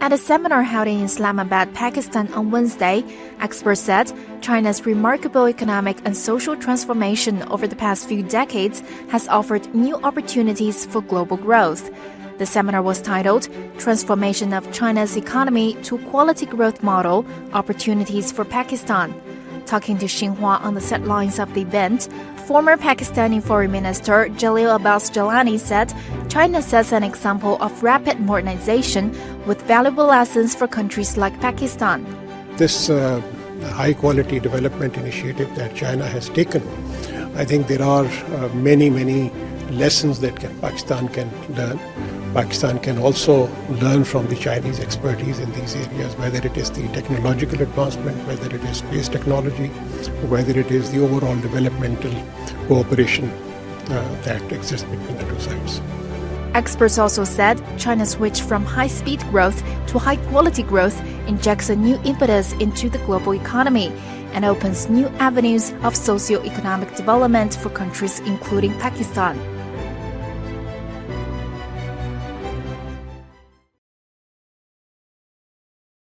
At a seminar held in Islamabad, Pakistan on Wednesday, experts said China's remarkable economic and social transformation over the past few decades has offered new opportunities for global growth. The seminar was titled Transformation of China's Economy to Quality Growth Model, Opportunities for Pakistan. Talking to Xinhua on the sidelines of the event, former Pakistani Foreign Minister Jalil Abbas Jalani said China sets an example of rapid modernization with valuable lessons for countries like Pakistan. This high-quality development initiative that China has taken, I think there are many lessons that Pakistan can learn. Pakistan can also learn from the Chinese expertise in these areas, whether it is the technological advancement, whether it is space technology, whether it is the overall developmental cooperation that exists between the two sides. Experts also said China's switch from high-speed growth to high-quality growth injects a new impetus into the global economy and opens new avenues of socio-economic development for countries including Pakistan.